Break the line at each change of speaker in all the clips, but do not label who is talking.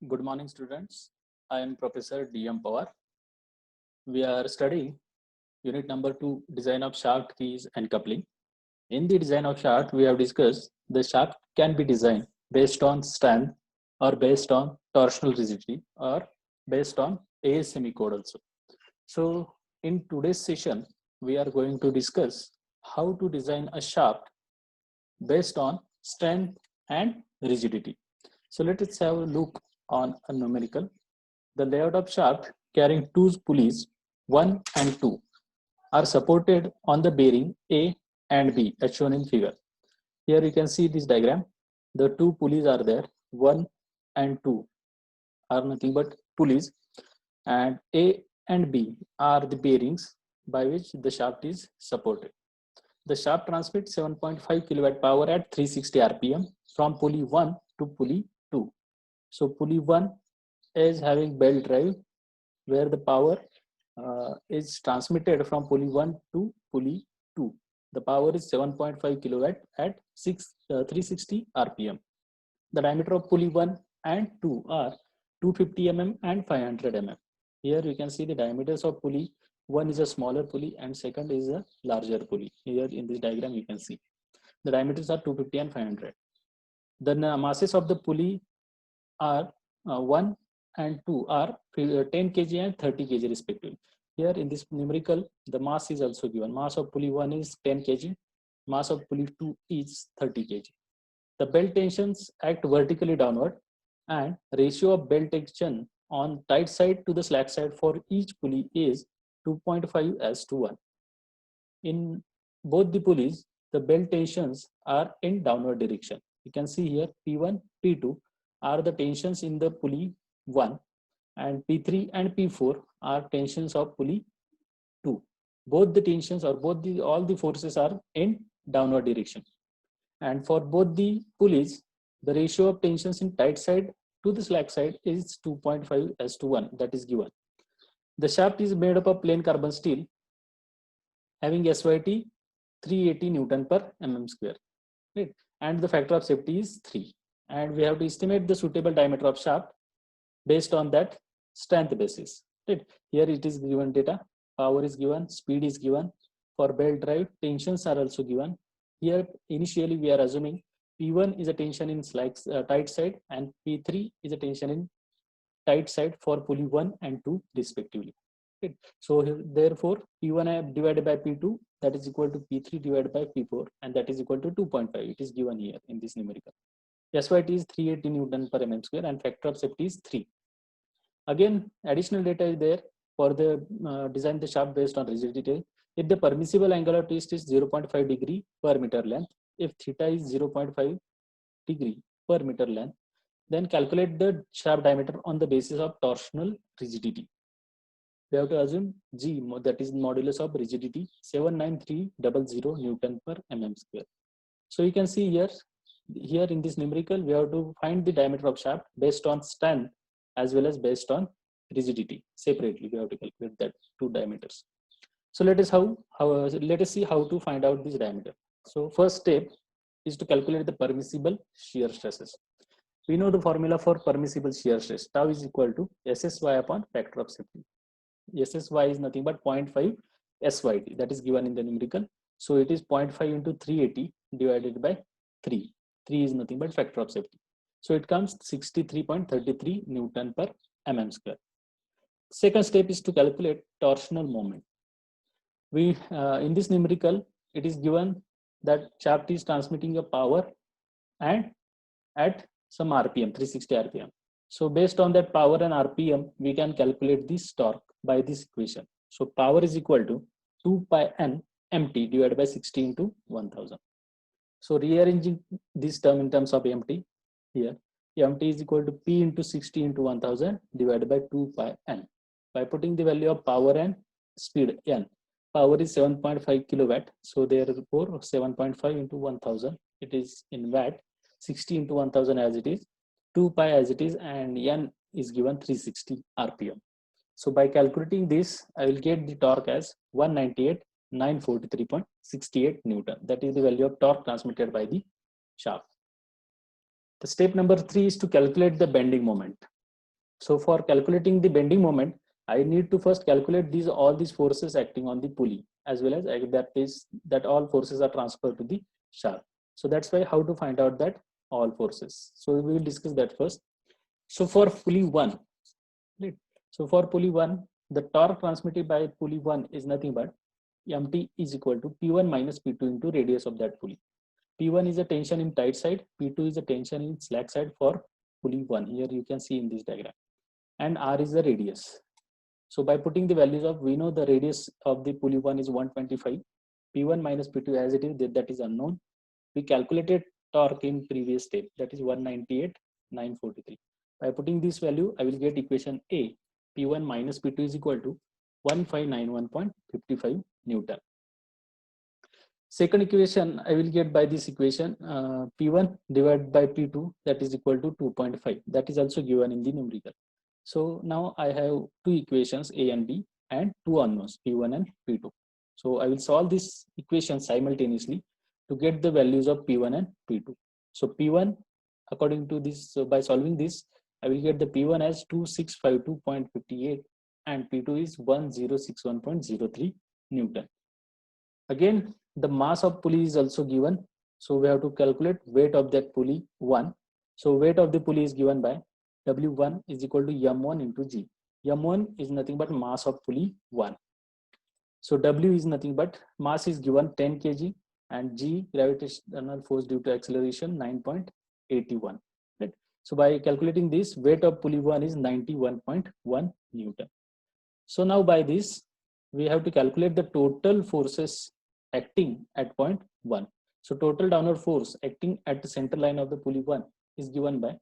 Good morning, students. I am Professor D.M. Pawar. We are studying unit number 2, design of shaft, keys, and coupling. In the design of shaft, we have discussed the shaft can be designed based on strength or based on torsional rigidity or based on ASME code also. So, in today's session, we are going to discuss how to design a shaft based on strength and rigidity. So, let us have a look on a numerical. The layout of shaft carrying two pulleys, 1 and 2, are supported on the bearing A and B as shown in figure. Here you can see this diagram. The two pulleys are there, 1 and 2 are nothing but pulleys, and A and B are the bearings by which the shaft is supported. The shaft transmits 7.5 kilowatt power at 360 rpm from pulley 1 to pulley 2. So pulley 1 is having belt drive where the power is transmitted from pulley 1 to pulley 2. The power is 7.5 kilowatt at 360 rpm. The diameter of pulley 1 and 2 are 250 mm and 500 mm. Here you can see the diameters of pulley. One is a smaller pulley and second is a larger pulley. Here in this diagram you can see the diameters are 250 and 500. The masses of the pulley are 1 and 2 are 10 kg and 30 kg respectively. Here in this numerical, the mass is also given. Mass of pulley 1 is 10 kg, mass of pulley 2 is 30 kg. The belt tensions act vertically downward, and ratio of belt tension on tight side to the slack side for each pulley is 2.5 as to 1. In both the pulleys, the belt tensions are in downward direction. You can see here P1, P2 are the tensions in the pulley 1, and P3 and P4 are tensions of pulley 2. Both the tensions or all the forces are in downward direction. And for both the pulleys, the ratio of tensions in tight side to the slack side is 2.5 as to 1, that is given. The shaft is made up of plain carbon steel having SYT 380 Newton per mm square, right? And the factor of safety is 3. And we have to estimate the suitable diameter of shaft based on that strength basis, right? Here it is given data, power is given, speed is given. For belt drive, tensions are also given. Here initially we are assuming P1 is a tension in tight side and P3 is a tension in tight side for pulley 1 and 2 respectively. Right. So therefore P1 divided by P2, that is equal to P3 divided by P4, and that is equal to 2.5. It is given here in this numerical. SYT is 380 Newton per mm square and factor of safety is 3. Again, additional data is there for the design the shaft based on rigidity. If the permissible angular twist is 0.5 degree per meter length, if theta is 0.5 degree per meter length, then calculate the shaft diameter on the basis of torsional rigidity. We have to assume G, that is modulus of rigidity, 79300 Newton per mm square. So you can see here in this numerical, we have to find the diameter of shaft based on strength as well as based on rigidity. Separately, we have to calculate that two diameters. So let us see how to find out this diameter. So first step is to calculate the permissible shear stresses. We know the formula for permissible shear stress. Tau is equal to SSY upon factor of safety. SSY is nothing but 0.5 SYT, that is given in the numerical. So it is 0.5 into 380 divided by 3. 3 is nothing but factor of safety. So it comes 63.33 Newton per mm square. Second step is to calculate torsional moment. We in this numerical, it is given that shaft is transmitting a power and at some RPM, 360 RPM. So based on that power and RPM, we can calculate this torque by this equation. So power is equal to 2 pi n mt divided by 60 into 1000. So rearranging this term in terms of mt, here mt is equal to p into 60 into 1000 divided by 2 pi n. By putting the value of power and speed n, power is 7.5 kilowatt. So therefore 7.5 into 1000, it is in watt. 60 into 1000 as it is, 2 pi as it is, and n is given 360 rpm. So by calculating this, I will get the torque as 198,943.68 Newton. That is the value of torque transmitted by the shaft. The step number 3 is to calculate the bending moment. So for calculating the bending moment, I need to first calculate all these forces acting on the pulley, as well as that all forces are transferred to the shaft. So that's why how to find out that all forces. So we will discuss that first. So for pulley 1, right? So for pulley 1, the torque transmitted by pulley 1 is nothing but mt is equal to P1 minus P2 into radius of that pulley. P1 is a tension in tight side, P2 is a tension in slack side for pulley 1. Here you can see in this diagram. And R is the radius. So by putting the values of, we know the radius of the pulley 1 is 125. P1 minus P2 as it is, that is unknown. We calculated torque in previous step, that is 198,943. By putting this value, I will get equation A. P1 minus P2 is equal to 1591.55 Newton. Second equation I will get by this equation, P1 divided by P2, that is equal to 2.5. That is also given in the numerical. So now I have two equations A and B and two unknowns P1 and P2. So I will solve this equation simultaneously to get the values of P1 and P2. So P1, according to this, so by solving this, I will get the P1 as 2652.58 and P2 is 1061.03 Newton. Again, the mass of pulley is also given. So we have to calculate weight of that pulley 1. So weight of the pulley is given by W1 is equal to M1 into G. M1 is nothing but mass of pulley 1. So W is nothing but mass is given 10 kg and G gravitational force due to acceleration 9.81. Right? So by calculating this, weight of pulley 1 is 91.1 Newton. So now by this, we have to calculate the total forces acting at point 1. So total downward force acting at the center line of the pulley 1 is given by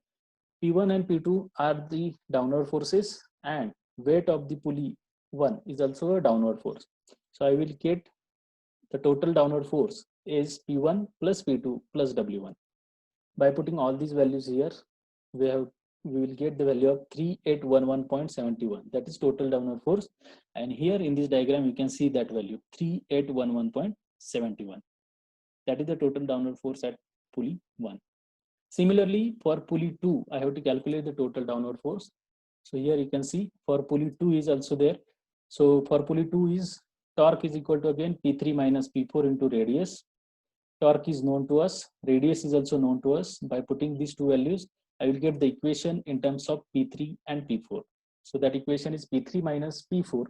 P1 and P2 are the downward forces and weight of the pulley 1 is also a downward force. So I will get the total downward force is P1 plus P2 plus W1. By putting all these values here, we will get the value of 3811.71. That is total downward force. And here in this diagram, you can see that value 3811.71. That is the total downward force at pulley 1. Similarly, for pulley 2, I have to calculate the total downward force. So here you can see for pulley 2 is also there. So for pulley 2 is torque is equal to again P3 minus P4 into radius. Torque is known to us, radius is also known to us. By putting these two values, I will get the equation in terms of P3 and P4. So that equation is P3 minus P4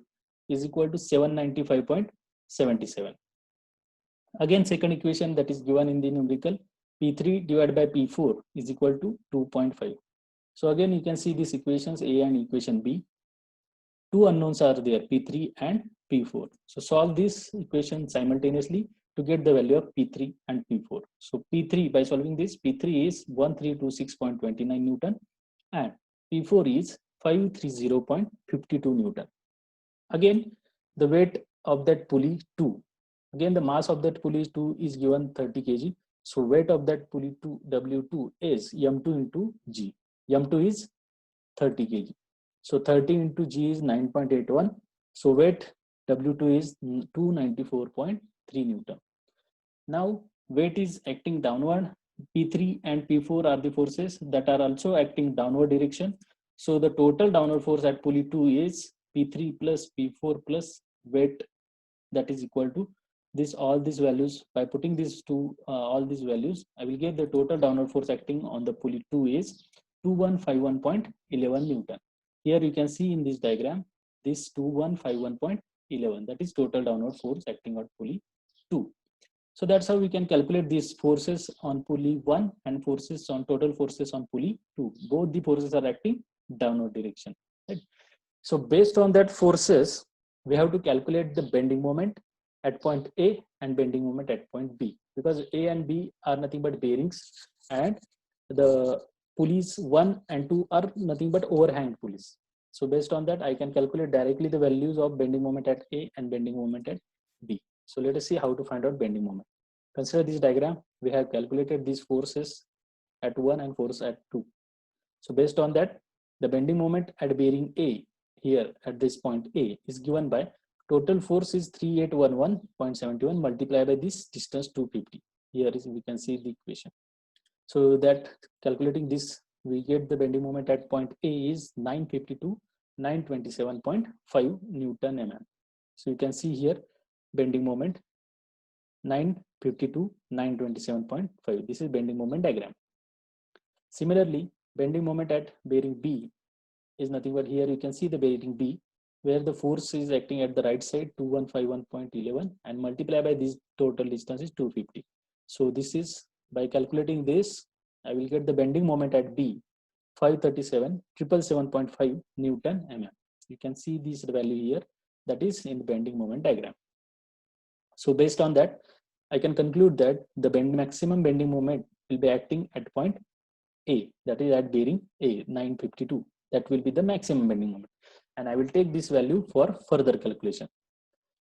is equal to 795.77. Again, second equation that is given in the numerical, P3 divided by P4 is equal to 2.5. So again, you can see these equations A and equation B. Two unknowns are there, P3 and P4. So solve this equation simultaneously to get the value of P3 and P4. So P3, by solving this, P3 is 1326.29 Newton and P4 is 530.52 Newton. Again, the weight of that pulley 2. Again, the mass of that pulley 2 is given 30 kg. So weight of that pulley 2, W2 is M2 into G. M2 is 30 kg. So 30 into G is 9.81. So weight W2 is 294.3 Newton. Now weight is acting downward. P3 and P4 are the forces that are also acting downward direction. So the total downward force at pulley 2 is P3 plus P4 plus weight, that is equal to this all these values. By putting these two all these values, I will get the total downward force acting on the pulley 2 is 2151.11 Newton. Here you can see in this diagram this 2151.11, that is total downward force acting on pulley 2. So that's how we can calculate these forces on pulley 1 and forces on total forces on pulley 2. Both the forces are acting downward direction. Right? So based on that forces, we have to calculate the bending moment at point A and bending moment at point B, because A and B are nothing but bearings and the pulleys 1 and 2 are nothing but overhang pulleys. So based on that, I can calculate directly the values of bending moment at A and bending moment at B. So let us see how to find out bending moment. Consider this diagram. We have calculated these forces at 1 and force at 2. So based on that, the bending moment at bearing A here at this point A is given by total force is 3811.71 multiplied by this distance 250. Here is we can see the equation. So that calculating this we get the bending moment at point A is 952, 927.5 Newton mm. So you can see here bending moment 952, 927.5. This is bending moment diagram. Similarly, bending moment at bearing B is nothing but here you can see the bearing B where the force is acting at the right side 2151.11 and multiply by this total distance is 250. So this is by calculating this I will get the bending moment at B 537.777.5 Newton mm. You can see this value here that is in the bending moment diagram. So based on that I can conclude that the maximum bending moment will be acting at point A, that is at bearing A 952. That will be the maximum bending moment, and I will take this value for further calculation.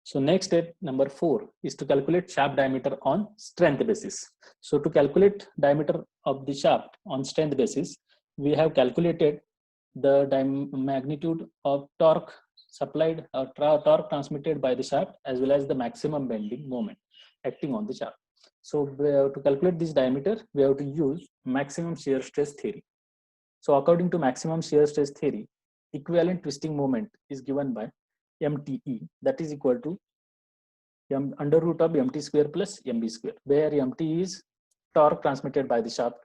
So next step number 4 is to calculate shaft diameter on strength basis. So to calculate diameter of the shaft on strength basis, we have calculated the magnitude of torque supplied or torque transmitted by the shaft as well as the maximum bending moment acting on the shaft. So to calculate this diameter, we have to use maximum shear stress theory. So according to maximum shear stress theory, equivalent twisting moment is given by MTE, that is equal to under root of MT square plus MB square, where MT is torque transmitted by the shaft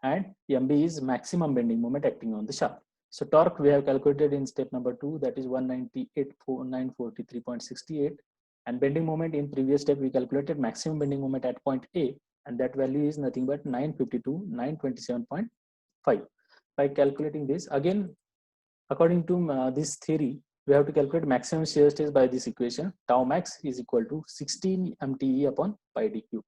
and MB is maximum bending moment acting on the shaft. So torque we have calculated in step number 2, that is 198,943.68, and bending moment in previous step we calculated maximum bending moment at point A, and that value is nothing but 952, 927.5. By calculating this again, according to this theory, we have to calculate maximum shear stress by this equation. Tau max is equal to 16 MTE upon pi d cube.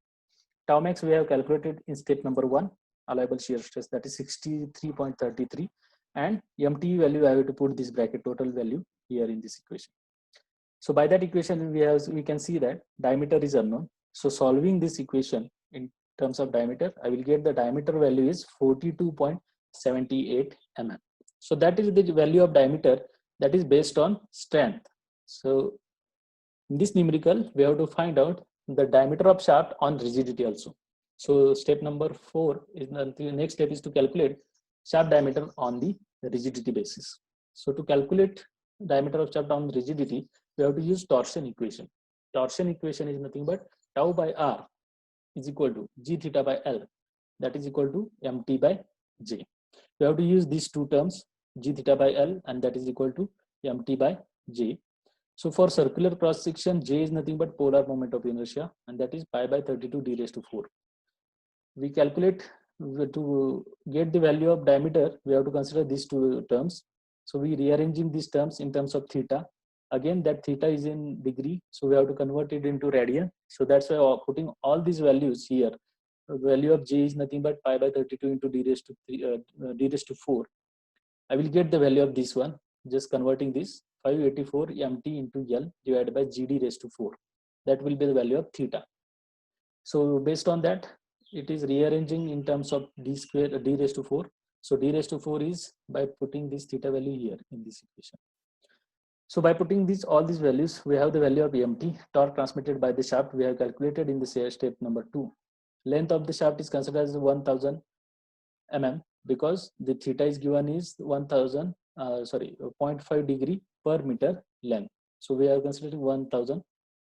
Tau max we have calculated in step number 1, allowable shear stress, that is 63.33, and MTE value I have to put this bracket total value here in this equation. So by that equation we can see that diameter is unknown. So solving this equation in terms of diameter, I will get the diameter value is 42.78 mm. So that is the value of diameter that is based on strength. So in this numerical, we have to find out the diameter of shaft on rigidity also. So step number 4 is the next step is to calculate shaft diameter on the rigidity basis. So to calculate diameter of shaft on rigidity, we have to use torsion equation. Torsion equation is nothing but tau by R is equal to G theta by L, that is equal to MT by J. We have to use these two terms, G theta by L, and that is equal to MT by J. So for circular cross section, J is nothing but polar moment of inertia, and that is pi by 32 d raised to 4. We calculate to get the value of diameter, we have to consider these two terms. So we rearranging these terms in terms of theta. Again, that theta is in degree, so we have to convert it into radian. So that's why putting all these values here. The value of J is nothing but pi by 32 into d raised to 3, d raised to 4. I will get the value of this one, just converting this 584 MT into L divided by GD raised to 4. That will be the value of theta. So based on that, it is rearranging in terms of d square, d raised to 4. So d raised to 4 is by putting this theta value here in this equation. So by putting all these values, we have the value of MT, torque transmitted by the shaft. We have calculated in the step number 2. Length of the shaft is considered as 1000 mm because the theta is given is 0.5 degree per meter length. So we are considering 1000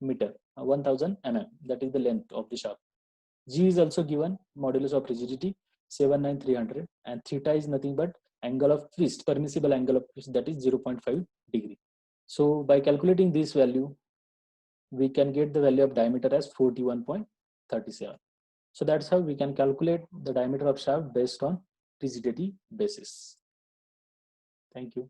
meter, 1000 mm, that is the length of the shaft. G is also given, modulus of rigidity 79300, and theta is nothing but angle of twist, permissible angle of twist, that is 0.5 degree. So by calculating this value, we can get the value of diameter as 41.37. So that's how we can calculate the diameter of shaft based on rigidity basis. Thank you.